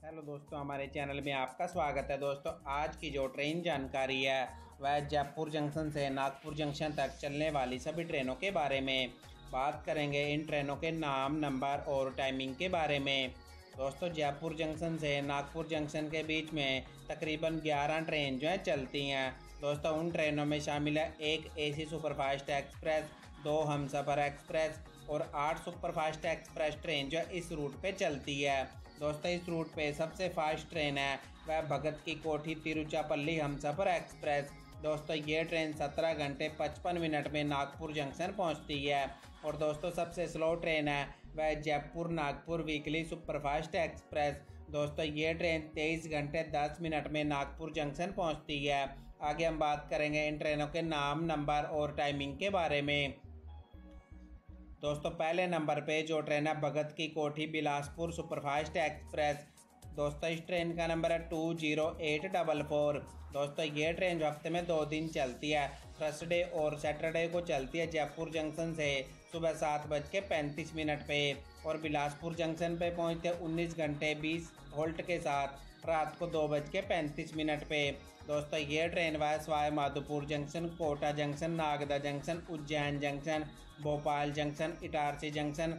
Hello दोस्तों, हमारे channel में आपका स्वागत है। दोस्तों, आज की जो ट्रेन जानकारी है वह जयपुर जंक्शन से नागपुर जंक्शन तक चलने वाली सभी ट्रेनों के बारे में बात करेंगे। इन ट्रेनों के नाम, नंबर और टाइमिंग के बारे में। दोस्तों, जयपुर जंक्शन से नागपुर जंक्शन के बीच में तकरीबन 11 ट्रेन जो है चलती हैं। दोस्तों, उन ट्रेनों में शामिल है एक एसी सुपरफास्ट एक्सप्रेस, 2 हमसफ़र एक्सप्रेस और 8 सुपरफास्ट एक्सप्रेस ट्रेन जो इस रूट पे चलती है। दोस्तों, इस रूट पे सबसे फास्ट ट्रेन है वह भगत की कोठी तिरुचिरापल्ली हमसफ़र एक्सप्रेस। दोस्तों, ये ट्रेन 17 घंटे 55 मिनट में नागपुर जंक्शन पहुंचती है। और दोस्तों, सबसे स्लो ट्रेन है वह Jaipur Nagpur weekly superfast express. दोस्तों, ये ट्रेन 23 घंटे 10 मिनट में नागपुर जंक्शन पहुंचती है। आगे हम बात करेंगे इन ट्रेनों के नाम, नंबर और टाइमिंग के बारे में। दोस्तों, पहले नंबर पे जो ट्रेन है भगत की कोठी बिलासपुर सुपरफास्ट एक्सप्रेस। दोस्तों, इस ट्रेन का नंबर है 20844। दोस्तों, ये ट्रेन जो हफ्ते में 2 दिन चलती है, थर्सडे और सैटरडे को चलती है जयपुर जंक्शन से सुबह 7:35 पे और बिलासपुर जंक्शन पे पहुंचते 19 घंटे 20 होल्ट के साथ रात को 2:35 पे। दोस्तों, ये ट्रेन वाय Madhopur junction, Kota junction, Nagda junction, Ujjain junction, Bhopal junction, Itarsi junction,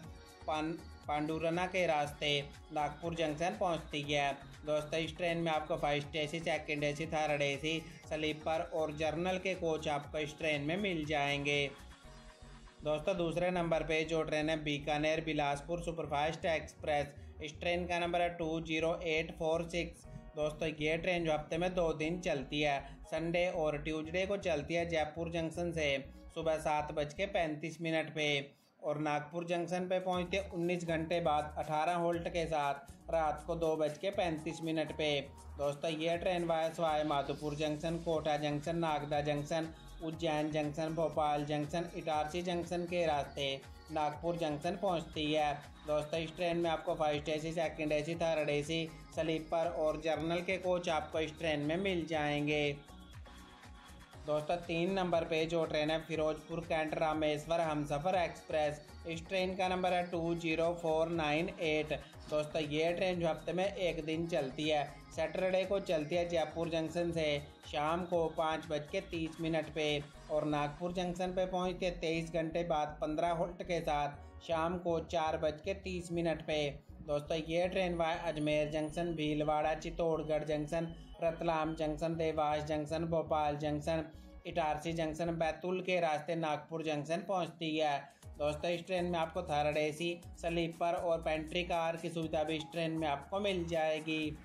Pandhurna के रास्ते नागपुर जंक्शन पहुंचती है। दोस्तों, इस ट्रेन में आपको first AC, second AC, third AC, sleeper और जर्नल के कोच आपको इस ट्रेन में मिल जाएंगे। दोस्तों, दूसरे नंबर पे जो ट्रेन है बीकानेर बिलासपुर सुपरफास्ट एक्सप्रेस। इस ट्रेन का नंबर है 20846। दोस्तों, ये ट्रेन जो हफ्ते में 2 दिन चलती है, संडे और ट्यूसडे को चलती है जयपुर जंक्शन से सुबह 7:35 पे और नागपुर जंक्शन पे पहुंचते 19 घंटे बाद 18 होल्ट के साथ रात को 2:35 पे। दोस्तों, ये ट्रेन वाय Madhopur junction, Kota junction, Nagda junction, Ujjain junction, Bhopal junction, Itarsi junction के रास्ते नागपुर जंक्शन पहुंचती है। दोस्तों, इस ट्रेन में आपको first AC, second AC, third AC, sleeper और जर्नल के कोच आपको इस ट्रेन में मिल जाएंगे। दोस्तों, 3 नंबर पे जो ट्रेन है फिरोजपुर कैंट रामेश्वर हमसफ़र एक्सप्रेस। इस ट्रेन का नंबर है 20498। दोस्तों, ये ट्रेन जो हफ्ते में 1 दिन चलती है, सैटरडे को चलती है जयपुर जंक्शन से शाम को 5:30 पे और नागपुर जंक्शन पे पहुंचती 23 घंटे बाद 15 होल्ट के साथ शाम को 4:30 पे। दोस्तों, ये train via Ajmer junction, Bhilwara, Chittorgarh junction, Ratlam junction, Dewas junction, Bhopal junction, Itarsi junction, Betul के रास्ते नागपुर जंक्शन पहुंचती है। दोस्तों, इस ट्रेन में आपको थर्ड एसी, स्लीपर और पेंट्री कार की सुविधा भी इस ट्रेन में आपको मिल जाएगी।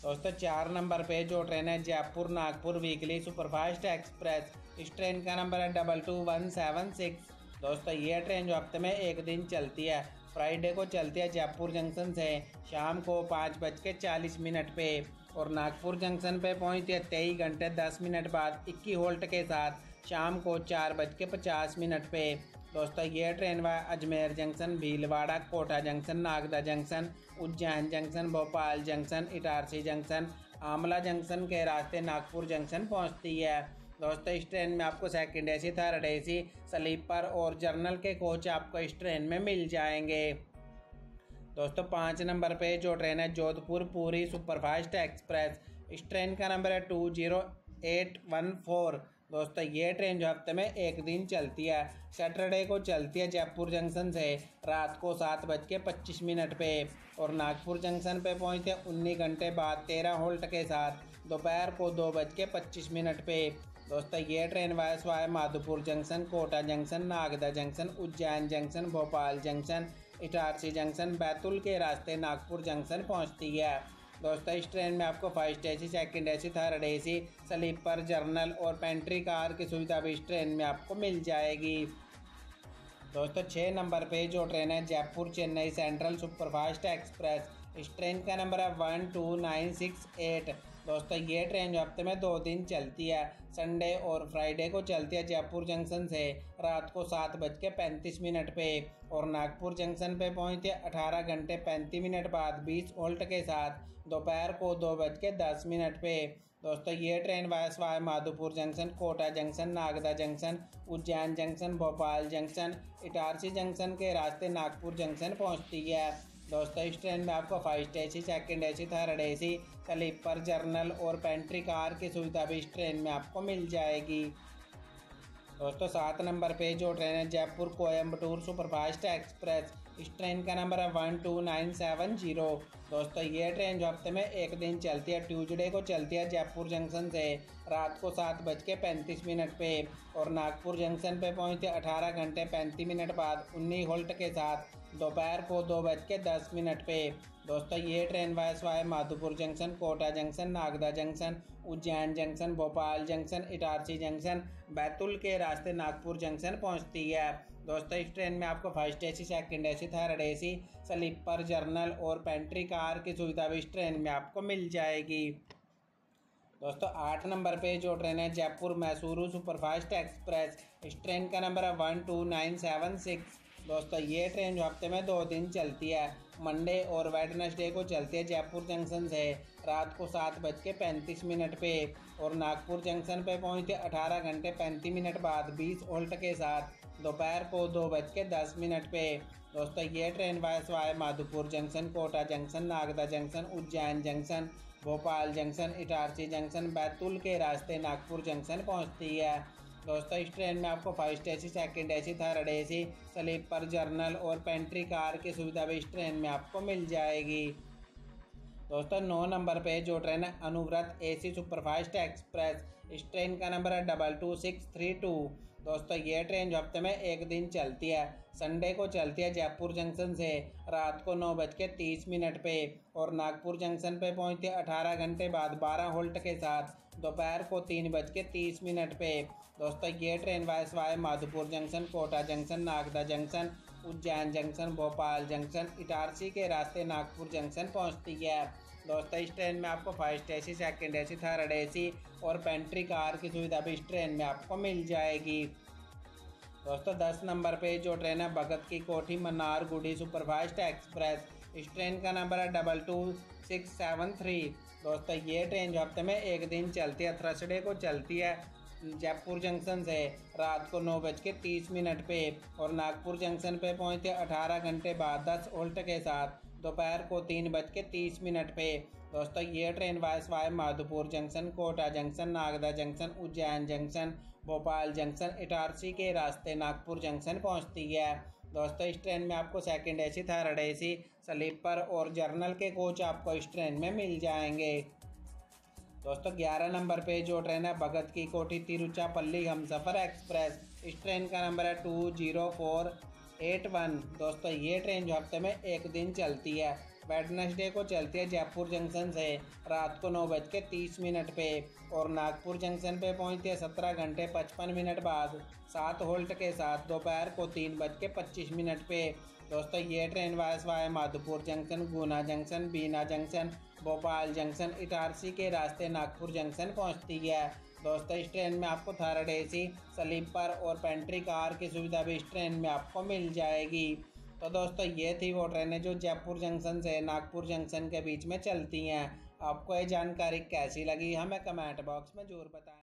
दोस्तों, 4 नंबर पे जो ट्रेन है Jaipur Nagpur weekly superfast express. इस ट्रेन का नंबर है 22176। दोस्तों, ये ट्रेन जो हफ्ते में 1 दिन चलती है, फ्राइडे को चलती है जयपुर जंक्शन से शाम को 5:40 पे और नागपुर जंक्शन पे पहुंचती है 23 घंटे 10 मिनट बाद 21 होल्ट के साथ शाम को 4:50 पे। दोस्तों, ये ट्रेन वह Ajmer junction, Bhilwara, Kota junction, Nagda junction, Ujjain junction, Bhopal junction, Itarsi junction, Amla junction के रास्ते नागपुर जंक्शन पहुंचती है। दोस्तों, इस ट्रेन में आपको second AC, third AC, sleeper और जर्नल के कोच आपको इस ट्रेन में मिल जाएंगे। दोस्तों, 5 नंबर पे जो ट्रेन है जोधपुर पुरी सुपरफास्ट एक्सप्रेस। इस ट्रेन का नंबर है 20814। दोस्तों, ये ट्रेन जो हफ्ते में 1 दिन चलती है, सैटरडे को चलती है जयपुर जंक्शन से रात को 7:25 पे और नागपुर जंक्शन पे पहुंचते 19 घंटे बाद 13 होल्ट के साथ दोपहर को 2:25 पे। दोस्तों, ये ट्रेन वाय Madhopur junction, Kota junction, Nagda junction, Ujjain junction, Bhopal junction, Itarsi junction, Betul के रास्ते नागपुर जंक्शन पहुंचती है। दोस्तों, इस ट्रेन में आपको first AC, second AC, third AC, sleeper, general और पेंट्री कार की सुविधा भी इस ट्रेन में आपको मिल जाएगी। दोस्तों, 6 नंबर पे जो ट्रेन है Jaipur Chennai central superfast express. इस ट्रेन का नंबर है 12968। दोस्तों, ये ट्रेन जो हफ्ते में 2 दिन चलती है, संडे और फ्राइडे को चलती है जयपुर जंक्शन से रात को 7:35 पे और नागपुर जंक्शन पे पहुंचती है 18 घंटे 35 मिनट बाद 20 होल्ट के साथ दोपहर को 2:10 पे। दोस्तों, ये ट्रेन वाय Madhopur junction, Kota junction, Nagda junction, Ujjain junction, Bhopal junction, Itarsi junction के रास्ते नागपुर जंक्शन पहुंचती है। दोस्तों इस ट्रेन में आपको first AC, second AC, third AC, sleeper, general और पेंट्री कार की सुविधा भी इस ट्रेन में आपको मिल जाएगी। दोस्तों 7 नंबर पे जो ट्रेन है जयपुर कोयम्बटूर सुपरफास्ट एक्सप्रेस, इस ट्रेन का नंबर है 12970। दोस्तों ये ट्रेन जो हफ्ते में एक दिन चलती है, ट्यूसडे को चलती है जयपुर जंक्शन से रात को 7:35 पे और नागपुर जंक्शन पे पहुंचती है 18 घंटे 35 मिनट बाद 19 होल्ट के साथ दोपहर को 2:10 पे। दोस्तों ये ट्रेन वाय Madhopur junction, Kota junction, Nagda junction, Ujjain junction, Bhopal junction, Itarsi junction, Betul के रास्ते नागपुर जंक्शन पहुंचती है। दोस्तों इस ट्रेन में आपको first AC, second AC, third AC, sleeper, general और पेंट्री कार की सुविधा भी इस ट्रेन में आपको मिल जाएगी। दोस्तों 8 नंबर पे जो ट्रेन है जयपुर मैसूरू सुपरफास्ट एक्सप्रेस, इस ट्रेन का नंबर है 12976। दोस्तों ये ट्रेन जो हफ्ते में 2 दिन चलती है, मंडे और वेडनेसडे को चलती है जयपुर जंक्शन से रात को 7:35 पे और नागपुर जंक्शन पे पहुंचती है 18 घंटे 35 मिनट बाद 20 होल्ट के साथ दोपहर को 2:10 पे। दोस्तों ये ट्रेन वाय Madhopur junction, Kota junction, Nagda junction, Ujjain junction, Bhopal junction, Itarsi junction, Betul के रास्ते नागपुर जंक्शन पहुंचती है। दोस्तों इस ट्रेन में आपको first AC, second AC, third AC, sleeper, general और पेंट्री कार की सुविधा भी इस ट्रेन में आपको मिल जाएगी। दोस्तों 9 नंबर पे जो ट्रेन है अनुव्रत एसी सुपरफास्ट एक्सप्रेस, इस ट्रेन का नंबर है 22632। दोस्तों ये ट्रेन जो हफ्ते में एक दिन चलती है, संडे को चलती है जयपुर जंक्शन से रात को 9:30 पे और नागपुर जंक्शन पे पहुंचती है 18 घंटे बाद 12 होल्ट के साथ दोपहर को 3:30 पे। दोस्तों ये ट्रेन वाय Madhopur junction, Kota junction, Nagda junction, Ujjain junction, Bhopal junction, Itarsi के रास्ते नागपुर जंक्शन पहुंचती है। दोस्तों इस ट्रेन में आपको first AC, second AC, third AC और पेंट्री कार की सुविधा भी इस ट्रेन में आपको मिल जाएगी। दोस्तों 10 नंबर पे जो ट्रेन है भगत की कोठी मन्नारगुडी सुपरफास्ट एक्सप्रेस, इस ट्रेन का नंबर है 22673। दोस्तों ये ट्रेन जो हफ्ते में एक दिन चलती है, थर्सडे को चलती है जयपुर जंक्शन से रात को 9:30 पे और नागपुर जंक्शन पे पहुंचती है 18 घंटे बाद 10 होल्ट के साथ दोपहर को 3:30 पे। दोस्तों ये ट्रेन वाय Madhopur junction, Kota junction, Nagda junction, Ujjain junction, Bhopal junction, Itarsi के रास्ते नागपुर जंक्शन पहुंचती है। दोस्तों इस ट्रेन में आपको second AC, third AC, sleeper और जर्नल के कोच आपको इस ट्रेन में मिल जाएंगे। दोस्तों 11 नंबर पे जो ट्रेन है भगत की कोठी तिरुचिरापल्ली हमसफ़र एक्सप्रेस, इस ट्रेन का नंबर है 20481। दोस्तों ये ट्रेन जो हफ्ते में एक दिन चलती है, वेडनेसडे को चलती है जयपुर जंक्शन से रात को 9:30 पे और नागपुर जंक्शन पे पहुंचती है 17 घंटे 55 मिनट बाद 7 होल्ट के साथ दोपहर को 3:25 पे। दोस्तों ये ट्रेन वाय माधोपुर जंक्शन, गुना जंक्शन, बीना जंक्शन, भोपाल जंक्शन, इटारसी के रास्ते नागपुर जंक्शन पहुंचती है। दोस्तों इस ट्रेन में आपको थर्ड एसी, स्लीपर और पेंट्री कार की सुविधा भी इस ट्रेन में आपको मिल जाएगी। तो दोस्तों ये थी वो ट्रेनें जो जयपुर जंक्शन से नागपुर जंक्शन के बीच में चलती हैं। आपको ये जानकारी कैसी लगी हमें कमेंट बॉक्स में ज़रूर बताएं।